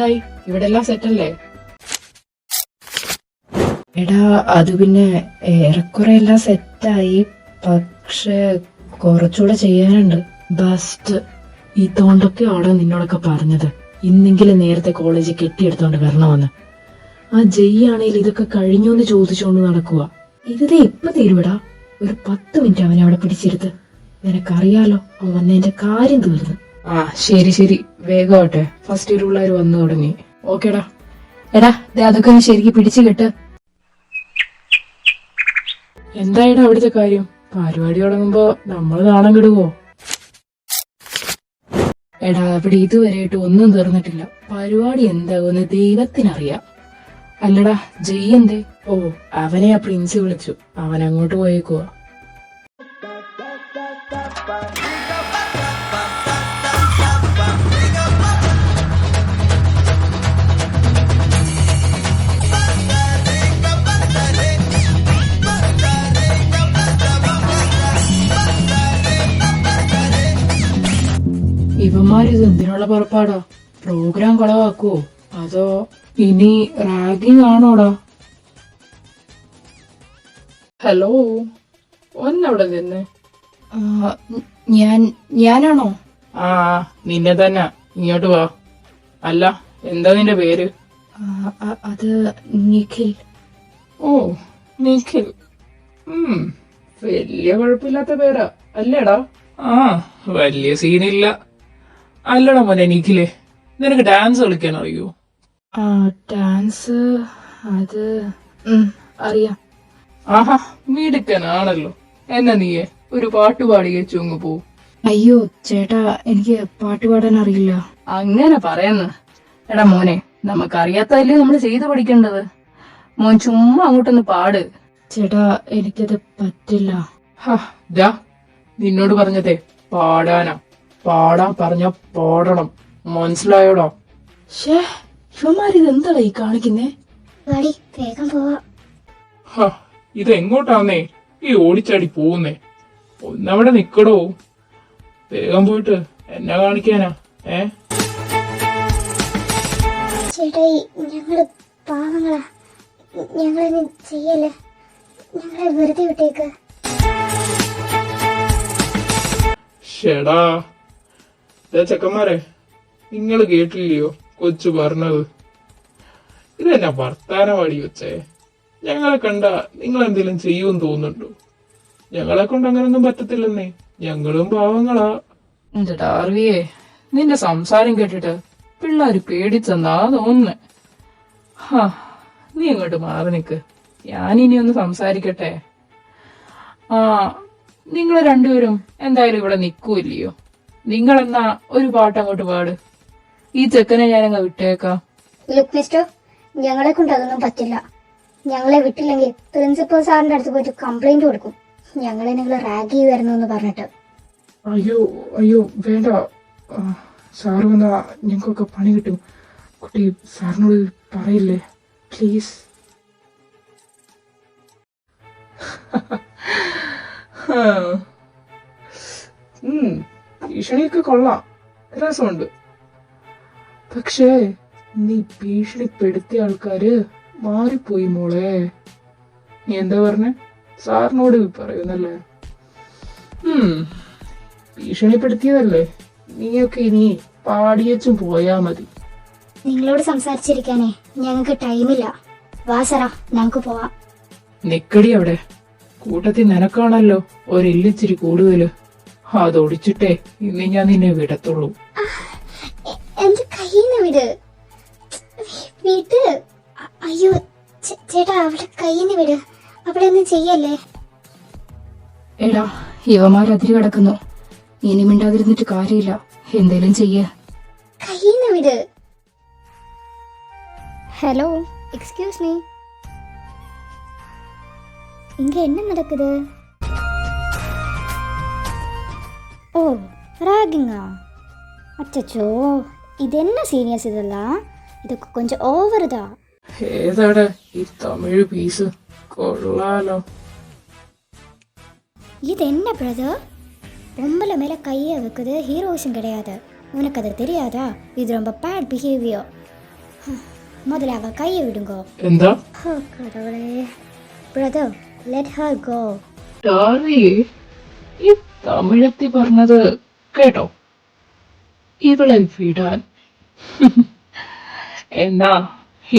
എന്തായി? ഇവിടെ എല്ലാം സെറ്റല്ലേ? എടാ അത് പിന്നെ ഏറെക്കുറെ എല്ലാം സെറ്റായി. പക്ഷെ കുറച്ചുകൂടെ ചെയ്യാനുണ്ട്. ബസ്റ്റ് ഇതുകൊണ്ടൊക്കെയാണോ നിന്നോടൊക്കെ പറഞ്ഞത് ഇന്നെങ്കിലും നേരത്തെ കോളേജിൽ കെട്ടിയെടുത്തോണ്ട് വരണമെന്ന്. ആ ജയ്യാണേൽ ഇതൊക്കെ കഴിഞ്ഞു എന്ന് ചോദിച്ചോണ്ട് നടക്കുക. ഇതേ ഇപ്പൊ തീരുവിടാ. ഒരു 10 മിനിറ്റ് അവനെ അവിടെ പിടിച്ചിരുത്ത്. നിനക്കറിയാലോ അവൻ വന്നതിന്റെ കാര്യം തീർന്നു. ആ ശരി ശരി, വേഗമാവട്ടെ. ഫസ്റ്റ് ഇയർ പിള്ളേർ വന്നു തുടങ്ങി. ഓക്കേടാ. എടാ അതൊക്കെ ഒന്ന് ശരിക്ക് പിടിച്ചു കെട്ട്. എന്തായിടാ അവിടുത്തെ കാര്യം? പരിപാടി തുടങ്ങുമ്പോ നമ്മള് നാണം കിടുവോ? എടാ അവിടെ ഇതുവരെയായിട്ട് ഒന്നും തീർന്നിട്ടില്ല. പരിപാടി എന്താകുമെന്ന് ദൈവത്തിനറിയാം. അല്ലടാ ജയ് എന്തേ? ഓ അവനെ ആ പ്രിൻസ് വിളിച്ചു. അവൻ അങ്ങോട്ട് പോയേക്കുവാ. ഇവന്മാരിത് എന്തിനുള്ള പുറപ്പാടാ? പ്രോഗ്രാം കളവാക്കുവോ അതോ ഇനി റാഗിങ് ആണോടാ? ഹലോ, ഒന്നവിടെ നിന്ന്. ഞാനാണോ? ആ നിന്നെ തന്നെ. ഇങ്ങോട്ട് വാ. അല്ല എന്താ നിന്റെ പേര്? അത് നിഖിൽ. ഓ നിഖിൽ. വലിയ കുഴപ്പമില്ലാത്ത പേരാ അല്ലേടാ? ആ വലിയ സീനില്ല. അല്ലടാ മോനെ നിഖിലേ, നിനക്ക് ഡാൻസ് കളിക്കാൻ അറിയോ? ഡാൻസ് അത് അറിയാം. ആഹാ മിടുക്കനാണല്ലോ. എന്നാ നീയെ ഒരു പാട്ട് പാടി ചുങ്ങു പോ. അയ്യോ ചേട്ടാ, എനിക്ക് പാട്ട് പാടാൻ അറിയില്ല. അങ്ങനെ പറയുന്നു. എടാ മോനെ, നമുക്കറിയാത്തല്ലേ നമ്മൾ ചെയ്തു പഠിക്കേണ്ടത്. മോൻ ചുമ്മാ അങ്ങോട്ടൊന്ന് പാട്. ചേട്ടാ എനിക്കത് പറ്റില്ല. നിന്നോട് പറഞ്ഞതേ പാടാനാ. പാടാൻ പറഞ്ഞ പാടണം, മനസ്സിലായോടോ? ഇവന്മാരിതെന്താടാ ഈ കാണിക്കുന്നേ? വേഗം പോവാ. ഇതെങ്ങോട്ടാന്നേ ഈ ഓടിച്ചാടി പോകുന്നേ? ഒന്നവിടെ നിക്കടോ. വേഗം പോയിട്ട് എന്നാ കാണിക്കാനാ? ചേട്ടായി, ഞങ്ങള് പാവങ്ങളാ. ഞങ്ങളെ ചെയ്യല്ലേ, ഞങ്ങളെ വെറുതെ വിട്ടേക്ക്. ഷെടാ ചെക്കന്മാരെ, നിങ്ങള് കേട്ടില്ലയോ കൊച്ചു പറഞ്ഞത്? ഇതെന്നാ വർത്താനവാടി വെച്ചേ? ഞങ്ങളെ കണ്ട നിങ്ങൾ എന്തെങ്കിലും ചെയ്യുമെന്ന് തോന്നുന്നുണ്ടോ? ഞങ്ങളെ കൊണ്ട് അങ്ങനൊന്നും പറ്റത്തില്ലെന്നേ. ഞങ്ങളും പാവങ്ങളാ. ഡാർവിയെ, നിന്റെ സംസാരം കേട്ടിട്ട് പിള്ളേര് പേടിച്ചെന്നാ തോന്നുന്നേ. നീ ഇങ്ങോട്ട് മാറി നിക്ക്. ഞാനിനി ഒന്ന് സംസാരിക്കട്ടെ. നിങ്ങൾ രണ്ടുപേരും എന്തായാലും ഇവിടെ നിൽക്കൂല്ലയോ? നിങ്ങളെന്നാ ഒരു പാട്ട് അങ്ങോട്ട് പാട്. ഈ ചെക്കനെ ഞാനങ്ങ് വിട്ടേക്കാം. ലുക്ക് മിസ്റ്റർ, ഞങ്ങളെ കൊണ്ട് അതൊന്നും പറ്റില്ല. ഞങ്ങളെ വിട്ടില്ലെങ്കിൽ പ്രിൻസിപ്പൽ സാറിന്റെ അടുത്ത് പോയിട്ട് കംപ്ലൈന്റ് കൊടുക്കും. ഞങ്ങളെ നിങ്ങൾ റാഗ് ചെയ്യുമായിരുന്നു എന്ന് പറഞ്ഞിട്ട്. അയ്യോ അയ്യോ വേണ്ട. സാറ് വന്നാ ഞങ്ങൾക്കൊക്കെ പണി കിട്ടും. കുട്ടി സാറിനോട് പറയില്ലേ പ്ലീസ്. ഭീഷണിയൊക്കെ കൊള്ളാം, രസമുണ്ട്. പക്ഷേ നീ ഭീഷണിപ്പെടുത്തിയ ആൾക്കാര് മാറിപ്പോയി മോളെ. നീ എന്താ പറഞ്ഞേ? സാറിനോട് പറയുന്നല്ലേ? ഭീഷണിപ്പെടുത്തിയതല്ലേ? നീയൊക്കെ ഇനി പാടിയച്ചും പോയാ മതി. നിങ്ങളോട് സംസാരിച്ചിരിക്കാനേ ഞങ്ങൾക്ക് ടൈമില്ല. വാസറ, ഞങ്ങക്ക് പോവാം. നിക്കടി അവിടെ. കൂട്ടത്തിൽ നിനക്കാണല്ലോ ഒരില്ലിച്ചിരി കൂടുതല്. അതൊടിച്ചിട്ടേ ഇന്ന് ഞാൻ നിന്നെ വിടത്തുള്ളൂ. എന്റെ കയ്യിന്ന് വിട്. വിട്. അയ്യോ ചേട്ടാ, അവിടെ കയ്യിന്ന് വിട്. അവിടെ ഒന്നും ചെയ്യല്ലേ. എടാ ഇവമാരതിരി കിടക്കുന്നു. ഇനി മിണ്ടാതിരുന്നിട്ട് കാര്യമില്ല. എന്തേലും ചെയ്യ. കയ്യിന്ന് വിട്. Hello, excuse me. இங்க என்ன நடக்குது? ஓ, ராகிங்கா. அச்சச்சோ, இது என்ன சீனியர்ஸ் இதெல்லாம்? ഇതൊക്കെ கொஞ்சம் ഓവർ ദാ. ഏതാടാ ഈ തമിഴ് പീസ്? കൊള്ളാലോ. இது என்ன பிரதர்? பொம்பளை மேல கையை வைக்குது ஹீரோஸும் கிடையாது. உனக்கு அது தெரியாதா? இது ரொம்ப பேட் பிஹேவியர். முதல்ல அவ கையை விடுங்கோ. എന്താ கடவுளே. Brother, let her go. ഡാർലി, ഈ തമിഴത്തി പറഞ്ഞത് കേട്ടോ? ഇവളെ വിടാൻ. എന്നാ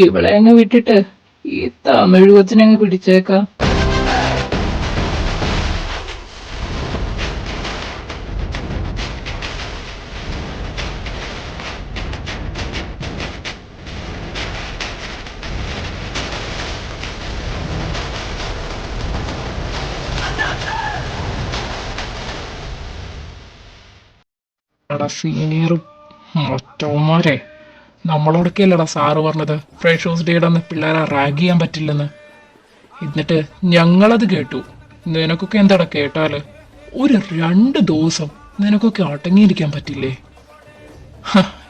ഇവളെ അങ്ങ് വിട്ടിട്ട് ഈ തമിഴ് കൊച്ചിനെ അങ്ങ് പിടിച്ചേക്കാം. സീനിയറും മറ്റവന്മാരെ നമ്മളോടൊക്കെയല്ലടാ സാറ് പറഞ്ഞത് ഫ്രഷേഴ്സ് ഡേയുടെ അന്ന് പിള്ളേരെ റാഗ് ചെയ്യാൻ പറ്റില്ലെന്ന്. എന്നിട്ട് ഞങ്ങളത് കേട്ടു. നിനക്കൊക്കെ എന്താടാ കേട്ടാല്? ഒരു 2 ദിവസം നിനക്കൊക്കെ അടങ്ങിയിരിക്കാൻ പറ്റില്ലേ?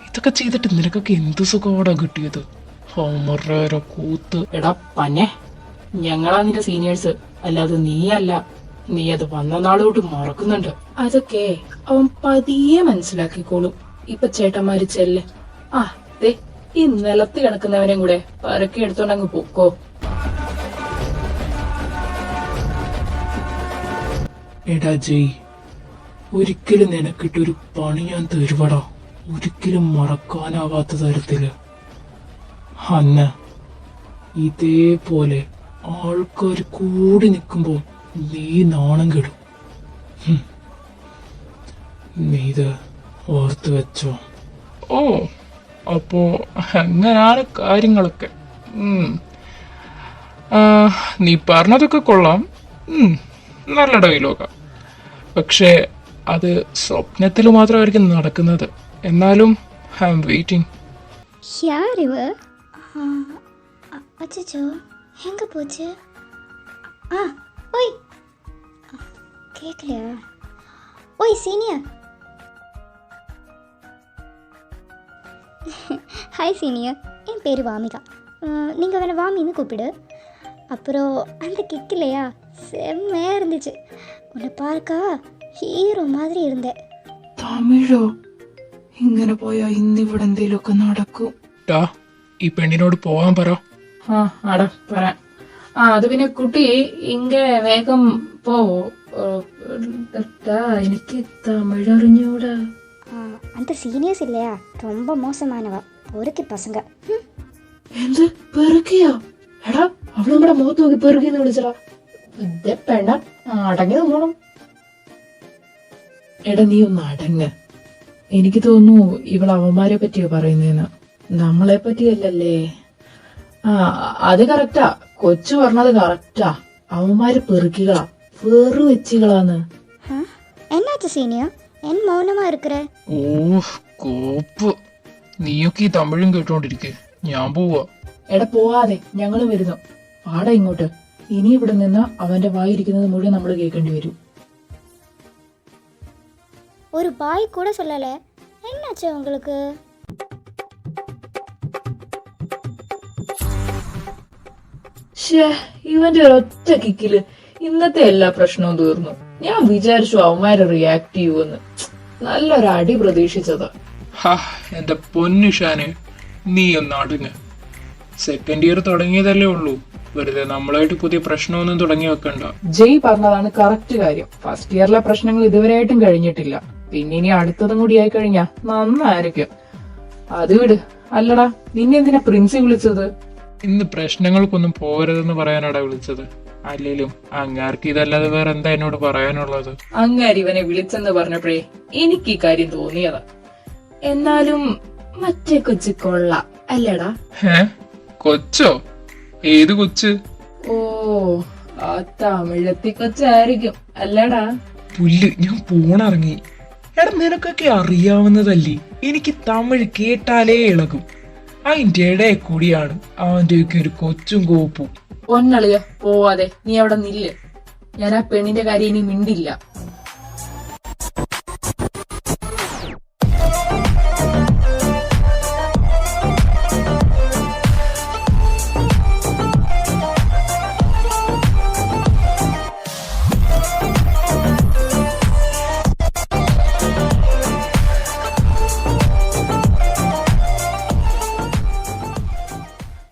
ഇതൊക്കെ ചെയ്തിട്ട് നിനക്കൊക്കെ എന്ത് സുഖമാടാ കിട്ടിയത്? ഹോമറേറെ കൂത്ത്. എടാ പന്നെ, ഞങ്ങളാ നിന്റെ സീനിയേഴ്സ്, അല്ലാതെ നീയല്ല. നീ അത് വന്ന നാളോട്ട് മറക്കുന്നുണ്ട്. അതൊക്കെ അവൻ പതിയെ മനസ്സിലാക്കിക്കോളും. ഇപ്പൊ ചേട്ടന്മാര് ചെല്ല്. ആ ദേ, ഈ നിലത്ത് കിടക്കുന്നവനെയും കൂടെ പരക്കെ എടുത്തോണ്ട് അങ്ങ് പൊക്കോ. എടാ ജയ്, ഒരിക്കലും നിനക്കിട്ടൊരു പണി ഞാൻ തരുവടാ. ഒരിക്കലും മറക്കാനാവാത്ത തരത്തില്. അന്ന് ഇതേപോലെ ആൾക്കാർ കൂടി നിൽക്കുമ്പോൾ നീ നാണം കെടും. നീ ഇത് ഓർത്ത് വെച്ചോ. ഓ, അപ്പോ അങ്ങനാണ് കാര്യങ്ങളൊക്കെ. നീ പറഞ്ഞതൊക്കെ കൊള്ളാം. നല്ല ഡയലോഗാ. പക്ഷേ അത് സ്വപ്നത്തിൽ മാത്രമായിരിക്കും നടക്കുന്നത്. എന്നാലും ഐ ആം വെയിറ്റിംഗ്. யார் இவ? அச்சோ, எங்க போச்சு? ஓய், கேட்கலையா? ஓய் சீனியர். ஹாய் சீனியர், என் பேர் வாமிகா. நீங்கள் வேணா வாமின்னு கூப்பிடு. அப்புறம் அந்த கிக் இல்லையா, செம்மையாக இருந்துச்சு. உன்னை பார்க்க ഹീറോ മാതിരി ഇരുന്നേ. തമിഴോ? ഇങ്ങനെ പോയാ ഇന്നിവിടെ എന്തേലുമൊക്കെ നടക്കും. ഈ പെണ്ണിനോട് പോവാൻ പറ. ആടാ പറയാം. അത് പിന്നെ കുട്ടി ഇങ്ങ വേഗം പോ. എനിക്ക് തമിഴ് അറിഞ്ഞൂടാ. அந்த சீனியர்ஸ் இல்லையா, ரொம்ப மோசமானவா. பொறுக்கி பசங்க. എന്ത് പെറുക്കിയോ? എടാ, അവള് നമ്മുടെ മുഖത്ത് നോക്കി പെറുക്കിന്ന് വിളിച്ചടാ. പെണ്ണ അടങ്ങി നിന്നോണം. എടാ നീ ഒന്ന് അടങ്ങ്. എനിക്ക് തോന്നുന്നു ഇവൾ അവന്മാരെ പറ്റിയോ പറയുന്നേന്ന്, നമ്മളെ പറ്റിയല്ലല്ലേ. അത് കറക്റ്റാ, കൊച്ചു പറഞ്ഞത് കറക്റ്റാ. അവന്മാര് പെറുക്കികളാ, വെറു വെച്ചികളാന്ന്. എന്നാச்சு சீனியர், என் மௌனமா இருக்கிற? ഓ കോപ്പ്, നീയൊക്കെ ഈ തമിഴും കേട്ടോണ്ടിരിക്കെ. ഞാൻ പോവാ. എടാ പോവാതെ, ഞങ്ങള് വരുന്നു. പാടാ ഇങ്ങോട്ട്. ഇനി ഇവിടെ നിന്ന് അവന്റെ വായിരിക്കുന്നത് മുഴുവൻ നമ്മൾ കേൾക്കേണ്ടി വരും. ஒரு பாய் கூட சொல்லல. என்னாச்சு உங்களுக்கு? ഇവന്റെ ഒരൊറ്റ കിക്കില് ഇന്നത്തെ എല്ലാ പ്രശ്നവും തീർന്നു. ഞാൻ വിചാരിച്ചു അവന്മാരെ റിയാക്ട് ചെയ്യുമെന്ന്. നല്ലൊരു അടി പ്രതീക്ഷിച്ചതാ. എന്റെ പൊന്നുഷാന്, നീ ഒന്ന് അടങ്ങ്. സെക്കൻഡ് ഇയർ തുടങ്ങിയതല്ലേ ഉള്ളൂ. വെറുതെ നമ്മളായിട്ട് പുതിയ പ്രശ്നമൊന്നും തുടങ്ങി വെക്കണ്ട. ജയ് പറഞ്ഞതാണ് കറക്റ്റ് കാര്യം. ഫസ്റ്റ് ഇയറിലെ പ്രശ്നങ്ങൾ ഇതുവരെയായിട്ടും കഴിഞ്ഞിട്ടില്ല. പിന്നെ ഇനി അടുത്തതും കൂടി ആയി കഴിഞ്ഞാ നന്നായിരിക്കും. അത് വിട്. അല്ലടാ, നിന്നെ എന്തിനാ പ്രിൻസി വിളിച്ചത്? ഇന്ന് പ്രശ്നങ്ങൾക്കൊന്നും പോരുതെന്ന് പറയാനാടാ വിളിച്ചത്. അല്ലേലും അങ്ങാർക്ക് ഇതല്ലാതെ വേറെ എന്താ എന്നോട് പറയാനുള്ളത്? അങ്ങാരി ഇവനെ വിളിച്ചെന്ന് പറഞ്ഞപ്പോഴേ എനിക്ക് ഈ കാര്യം തോന്നിയതാ. എന്നാലും മറ്റേ കൊച്ചു കൊള്ളാം അല്ലേടാ? കൊച്ചോ? ഏത് കൊച്ച്? ഓ, ആ തമിഴത്തി കൊച്ചായിരിക്കും അല്ലേടാ? പുല്ല്, ഞാൻ പോണിറങ്ങി. എടാ, നിനക്കൊക്കെ അറിയാവുന്നതല്ലേ, എനിക്ക് തമിഴ് കേട്ടാലേ ഇളകും. അതിന്റെ ഇടയിൽ കൂടിയാണ് അവന്റെയൊക്കെ ഒരു കൊച്ചും കോപ്പും. ഒന്നളിയ പോവാതെ നീ അവിടെ നില്ല്. ഞാൻ ആ പെണ്ണിന്റെ കാര്യം ഇനി മിണ്ടില്ല.